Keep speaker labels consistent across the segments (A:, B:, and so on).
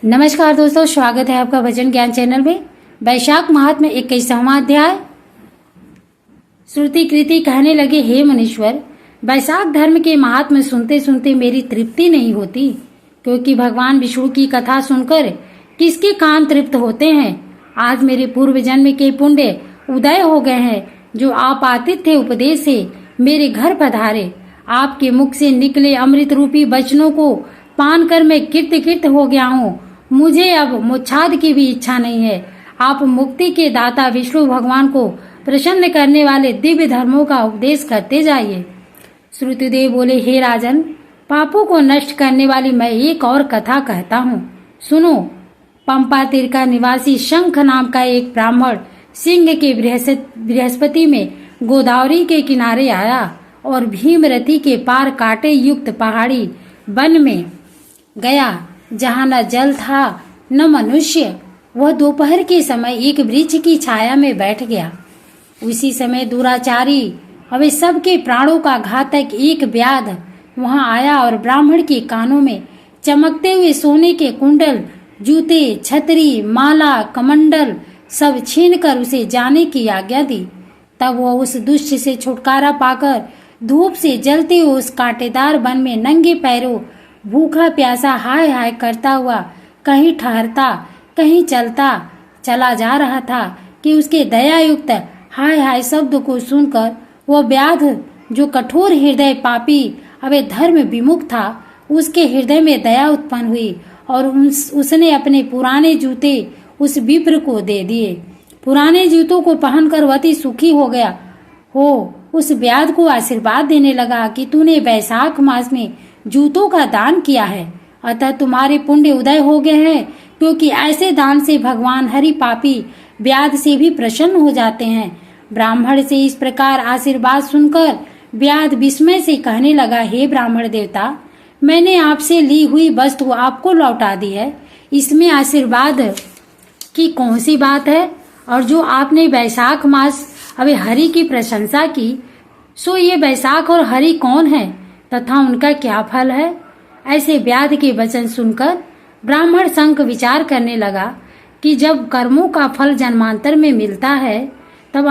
A: नमस्कार दोस्तों, स्वागत है आपका भजन ज्ञान चैनल में। वैशाख महात्म्य 21वां अध्याय। श्रुति कृति कहने लगे, हे मुनीश्वर, वैशाख धर्म के महात्म्य सुनते सुनते मेरी तृप्ति नहीं होती, क्योंकि भगवान विष्णु की कथा सुनकर किसके कान तृप्त होते हैं। आज मेरे पूर्व जन्म के पुण्य उदय हो गए हैं, जो आप आतिथ्य उपदेश से मेरे घर पधारे। आपके मुख से निकले अमृत रूपी वचनों को पान कर मैं किर्त किर्त हो गया हूँ। मुझे अब मोक्षाद की भी इच्छा नहीं है। आप मुक्ति के दाता विष्णु भगवान को प्रसन्न करने वाले दिव्य धर्मों का उपदेश करते जाइए। श्रुतिदेव बोले, हे राजन, पापों को नष्ट करने वाली मैं एक और कथा कहता हूँ, सुनो। पंपा तीर का निवासी शंख नाम का एक ब्राह्मण सिंह के बृहस्पति में गोदावरी के किनारे आया और भीमरथी के पार कांटे युक्त पहाड़ी वन में गया, जहाँ न जल था न मनुष्य। वह दोपहर के समय एक वृक्ष की छाया में बैठ गया। उसी समय दुराचारी अवे सबके प्राणों का घातक एक व्याध वहां आया और ब्राह्मण के कानों में चमकते हुए सोने के कुंडल, जूते, छतरी, माला, कमंडल सब छीनकर उसे जाने की आज्ञा दी। तब वह उस दुष्ट से छुटकारा पाकर धूप से जलते हुए उस कांटेदार वन में नंगे पैरों भूखा प्यासा हाय हाय करता हुआ कहीं ठहरता कहीं चलता चला जा रहा था कि उसके दयायुक्त हाय हाय शब्द को सुनकर वह व्याध, जो कठोर हृदय पापी अवे धर्म विमुख था, उसके हृदय में दया उत्पन्न हुई और उसने अपने पुराने जूते उस विप्र को दे दिए। पुराने जूतों को पहनकर वती सुखी हो गया हो उस व्याध को आशीर्वाद देने लगा कि तूने वैशाख मास में जूतों का दान किया है, अतः तुम्हारे पुण्य उदय हो गए हैं, क्योंकि ऐसे दान से भगवान हरि पापी व्याध से भी प्रसन्न हो जाते हैं। ब्राह्मण से इस प्रकार आशीर्वाद सुनकर व्याध विस्मय से कहने लगा, हे ब्राह्मण देवता, मैंने आपसे ली हुई वस्तु आपको लौटा दी है, इसमें आशीर्वाद की कौन सी बात है? और जो आपने वैशाख मास अभी हरि की प्रशंसा की, सो ये वैशाख और हरि कौन है तथा उनका क्या फल है? ऐसे व्याध के वचन सुनकर ब्राह्मण संक विचार करने लगा कि जब कर्मों का फल जन्मांतर में मिलता है तब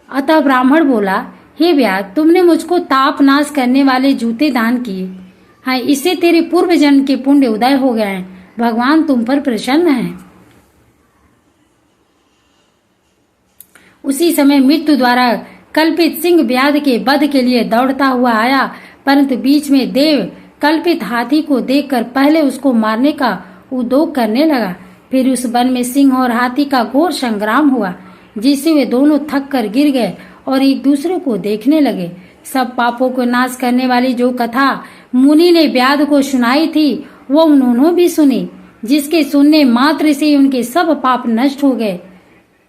A: अतः ब्राह्मण बोला, हे व्याध, तुमने मुझको ताप नाश करने वाले जूते दान किए हैं, इससे तेरे पूर्व जन्म के पुण्य उदय हो गए हैं। भगवान तुम पर प्रसन्न है। उसी समय मृत्यु द्वारा कल्पित सिंह व्याध के वध के लिए दौड़ता हुआ आया, परंतु बीच में देव कल्पित हाथी को देखकर पहले उसको मारने का उद्योग करने लगा। फिर उस वन में सिंह और हाथी का घोर संग्राम हुआ, जिससे वे दोनों थक कर गिर गए और एक दूसरे को देखने लगे। सब पापों को नाश करने वाली जो कथा मुनि ने व्याध को सुनाई थी, वो उन्होंने भी सुनी, जिसके सुनने मात्र से उनके सब पाप नष्ट हो गए।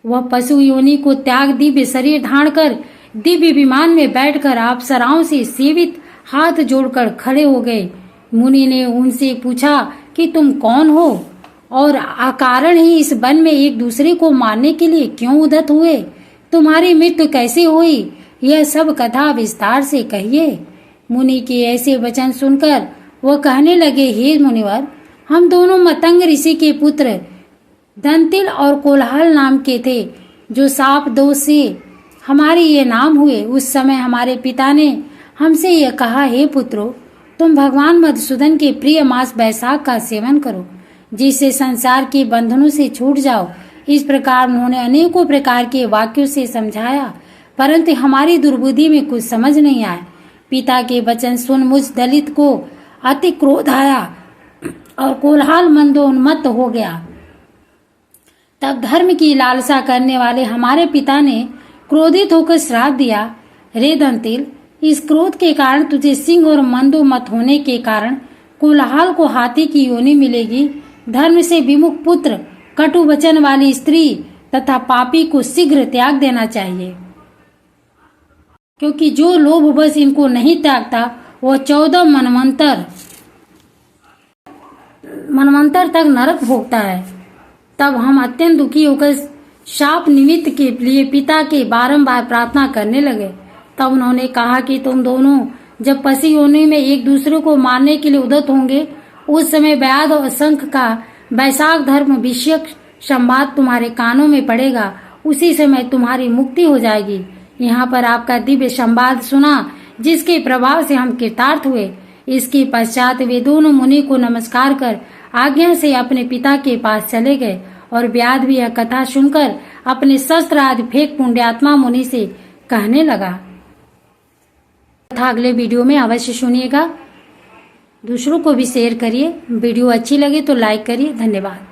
A: वह पशु योनि को त्याग दिव्य शरीर धारण कर दिव्य विमान में बैठकर अप्सराओं से सेवित हाथ जोड़कर खड़े हो गए। मुनि ने उनसे पूछा कि तुम कौन हो और अकारण ही इस वन में एक दूसरे को मारने के लिए क्यों उद्यत हुए? तुम्हारी मृत्यु कैसे हुई? यह सब कथा विस्तार से कहिए। मुनि के ऐसे वचन सुनकर वह कहने लगे, हे मुनिवर, हम दोनों मतंग ऋषि के पुत्र दंतिल और कोलाहल नाम के थे, जो साप दोष से हमारे ये नाम हुए। उस समय हमारे पिता ने हमसे यह कहा, हे पुत्रों, तुम भगवान मधुसूदन के प्रिय मास वैशाख का सेवन करो, जिससे संसार के बंधनों से छूट जाओ। इस प्रकार उन्होंने अनेकों प्रकार के वाक्यों से समझाया, परंतु हमारी दुर्बुद्धि में कुछ समझ नहीं आया। पिता के वचन सुन मुझ दलित को अति क्रोध आया और कोलाहल मंदोन्मत्त हो गया। तब धर्म की लालसा करने वाले हमारे पिता ने क्रोधित होकर श्राप दिया, रे दंतिल, इस क्रोध के कारण तुझे सिंह और मंदोमत होने के कारण कोलाहल को हाथी की योनि मिलेगी। धर्म से विमुख पुत्र, कटु वचन वाली स्त्री तथा पापी को शीघ्र त्याग देना चाहिए, क्योंकि जो लोभ बस इनको नहीं त्यागता वह 14 मनवंतर तक नरक भोगता है। तब हम अत्यंत दुखी होकर शाप निमित्त के लिए पिता के बारंबार प्रार्थना करने लगे। तब उन्होंने कहा कि तुम दोनों जब पसी योनि में एक दूसरे को मारने के लिए उद्यत होंगे, उस समय व्याध और शंख का वैशाख धर्म विषयक संवाद तुम्हारे कानों में पड़ेगा, उसी समय तुम्हारी मुक्ति हो जाएगी। यहाँ पर आपका दिव्य संवाद सुना, जिसके प्रभाव से हम कृतार्थ हुए। इसके पश्चात वे दोनों मुनि को नमस्कार कर आज्ञा से अपने पिता के पास चले गए और व्याध भी यह कथा सुनकर अपने शस्त्र आदि फेंक पुण्यात्मा मुनि से कहने लगा। कथा अगले वीडियो में अवश्य सुनिएगा। दूसरों को भी शेयर करिए। वीडियो अच्छी लगे तो लाइक करिए। धन्यवाद।